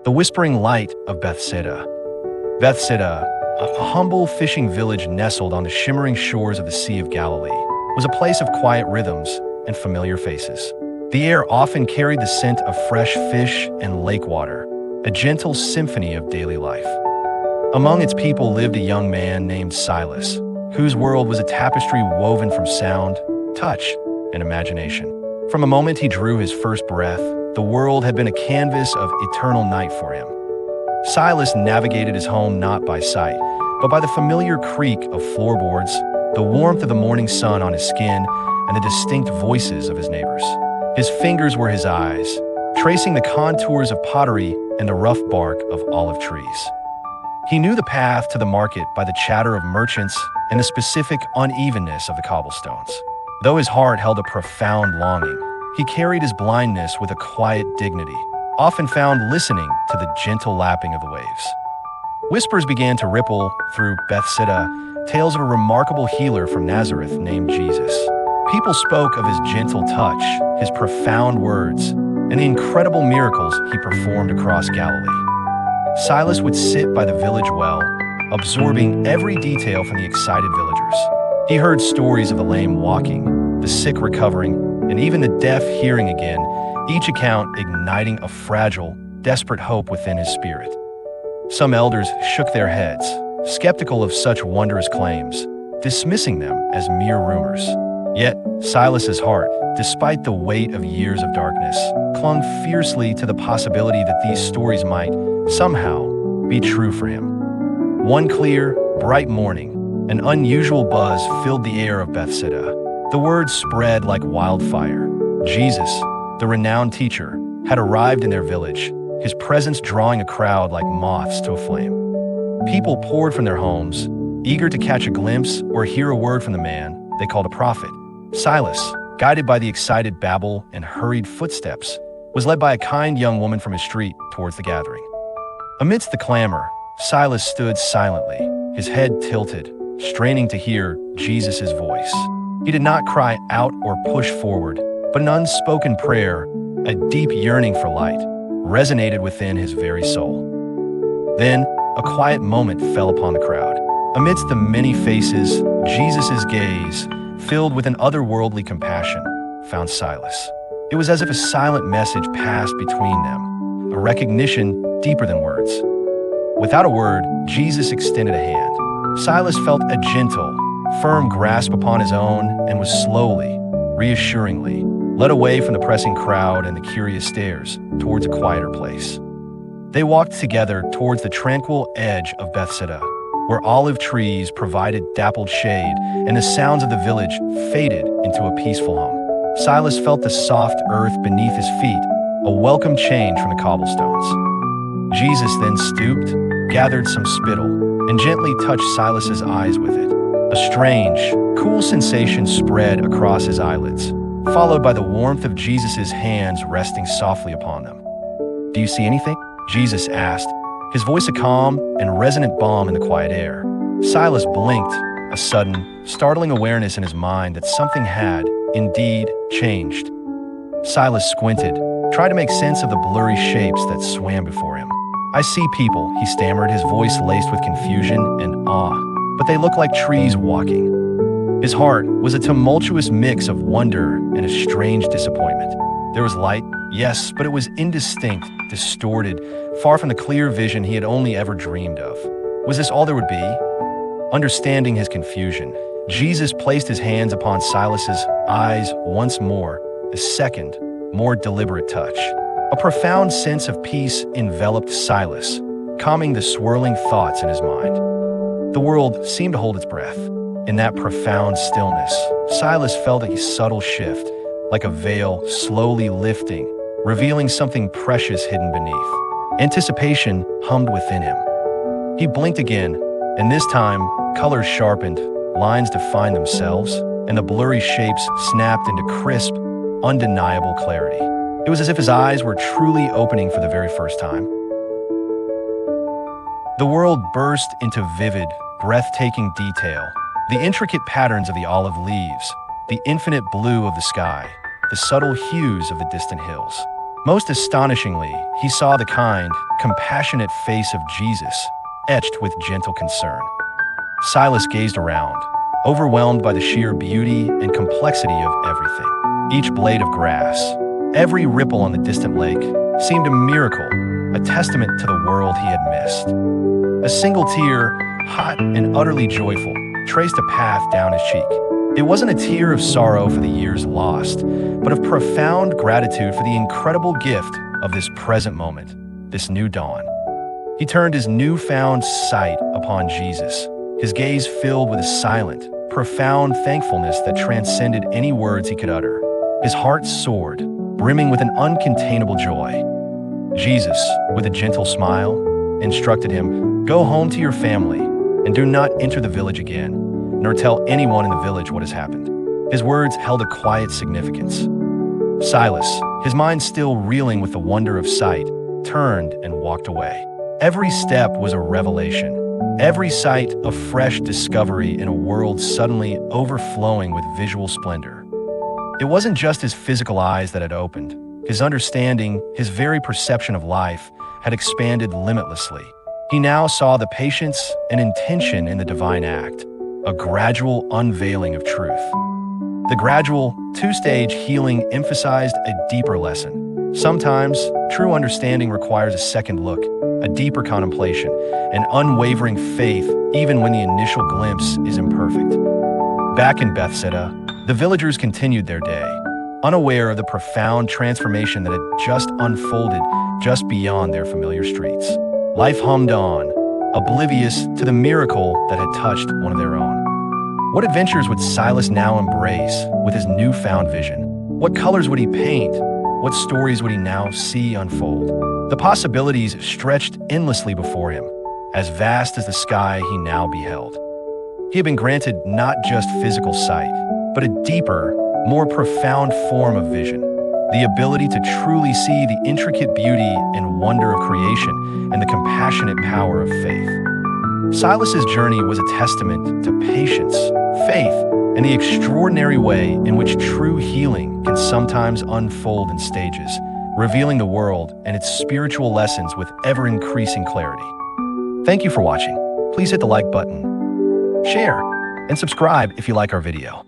The whispering light of Bethsaida. Bethsaida, a humble fishing village nestled on the shimmering shores of the Sea of Galilee, was a place of quiet rhythms and familiar faces. The air often carried the scent of fresh fish and lake water, a gentle symphony of daily life. Among its people lived a young man named Silas, whose world was a tapestry woven from sound, touch, and imagination. From the moment he drew his first breath, the world had been a canvas of eternal night for him. Silas navigated his home not by sight, but by the familiar creak of floorboards, the warmth of the morning sun on his skin, and the distinct voices of his neighbors. His fingers were his eyes, tracing the contours of pottery and the rough bark of olive trees. He knew the path to the market by the chatter of merchants and the specific unevenness of the cobblestones. Though his heart held a profound longing, he carried his blindness with a quiet dignity, often found listening to the gentle lapping of the waves. Whispers began to ripple through Bethsaida, tales of a remarkable healer from Nazareth named Jesus. People spoke of his gentle touch, his profound words, and the incredible miracles he performed across Galilee. Silas would sit by the village well, absorbing every detail from the excited villagers. He heard stories of the lame walking, the sick recovering, and even the deaf hearing again, each account igniting a fragile, desperate hope within his spirit. Some elders shook their heads, skeptical of such wondrous claims, dismissing them as mere rumors. Yet, Silas's heart, despite the weight of years of darkness, clung fiercely to the possibility that these stories might, somehow, be true for him. One clear, bright morning, an unusual buzz filled the air of Bethsaida. The word spread like wildfire. Jesus, the renowned teacher, had arrived in their village, his presence drawing a crowd like moths to a flame. People poured from their homes, eager to catch a glimpse or hear a word from the man they called a prophet. Silas, guided by the excited babble and hurried footsteps, was led by a kind young woman from his street towards the gathering. Amidst the clamor, Silas stood silently, his head tilted, straining to hear Jesus' voice. He did not cry out or push forward, but an unspoken prayer, a deep yearning for light, resonated within his very soul. Then, a quiet moment fell upon the crowd. Amidst the many faces, Jesus' gaze, filled with an otherworldly compassion, found Silas. It was as if a silent message passed between them, a recognition deeper than words. Without a word, Jesus extended a hand. Silas felt a gentle, firm grasp upon his own and was slowly, reassuringly, led away from the pressing crowd and the curious stares towards a quieter place. They walked together towards the tranquil edge of Bethsaida, where olive trees provided dappled shade and the sounds of the village faded into a peaceful hum. Silas felt the soft earth beneath his feet, a welcome change from the cobblestones. Jesus then stooped, gathered some spittle, and gently touched Silas's eyes with it. A strange, cool sensation spread across his eyelids, followed by the warmth of Jesus' hands resting softly upon them. "Do you see anything?" Jesus asked, his voice a calm and resonant balm in the quiet air. Silas blinked, a sudden, startling awareness in his mind that something had, indeed, changed. Silas squinted, tried to make sense of the blurry shapes that swam before him. "I see people," he stammered, his voice laced with confusion and awe, "but they look like trees walking." His heart was a tumultuous mix of wonder and a strange disappointment. There was light, yes, but it was indistinct, distorted, far from the clear vision he had only ever dreamed of. Was this all there would be? Understanding his confusion, Jesus placed his hands upon Silas's eyes once more, a second, more deliberate touch. A profound sense of peace enveloped Silas, calming the swirling thoughts in his mind. The world seemed to hold its breath. In that profound stillness, Silas felt a subtle shift, like a veil slowly lifting, revealing something precious hidden beneath. Anticipation hummed within him. He blinked again, and this time, colors sharpened, lines defined themselves, and the blurry shapes snapped into crisp, undeniable clarity. It was as if his eyes were truly opening for the very first time. The world burst into vivid, breathtaking detail. The intricate patterns of the olive leaves, the infinite blue of the sky, the subtle hues of the distant hills. Most astonishingly, he saw the kind, compassionate face of Jesus, etched with gentle concern. Silas gazed around, overwhelmed by the sheer beauty and complexity of everything. Each blade of grass, every ripple on the distant lake, seemed a miracle, a testament to the world he had missed. A single tear, hot and utterly joyful, traced a path down his cheek. It wasn't a tear of sorrow for the years lost, but of profound gratitude for the incredible gift of this present moment, this new dawn. He turned his newfound sight upon Jesus, his gaze filled with a silent, profound thankfulness that transcended any words he could utter. His heart soared, brimming with an uncontainable joy. Jesus, with a gentle smile, instructed him, "Go home to your family, and do not enter the village again, nor tell anyone in the village what has happened." His words held a quiet significance. Silas, his mind still reeling with the wonder of sight, turned and walked away. Every step was a revelation, every sight a fresh discovery in a world suddenly overflowing with visual splendor. It wasn't just his physical eyes that had opened. His understanding, his very perception of life, had expanded limitlessly. He now saw the patience and intention in the divine act, a gradual unveiling of truth. The gradual, two-stage healing emphasized a deeper lesson. Sometimes, true understanding requires a second look, a deeper contemplation, an unwavering faith even when the initial glimpse is imperfect. Back in Bethsaida, the villagers continued their day, unaware of the profound transformation that had just unfolded just beyond their familiar streets. Life hummed on, oblivious to the miracle that had touched one of their own. What adventures would Silas now embrace with his newfound vision? What colors would he paint? What stories would he now see unfold? The possibilities stretched endlessly before him, as vast as the sky he now beheld. He had been granted not just physical sight, but a deeper, more profound form of vision, the ability to truly see the intricate beauty and wonder of creation and the compassionate power of faith. Silas's journey was a testament to patience, faith, and the extraordinary way in which true healing can sometimes unfold in stages, revealing the world and its spiritual lessons with ever-increasing clarity. Thank you for watching. Please hit the like button, share, and subscribe if you like our video.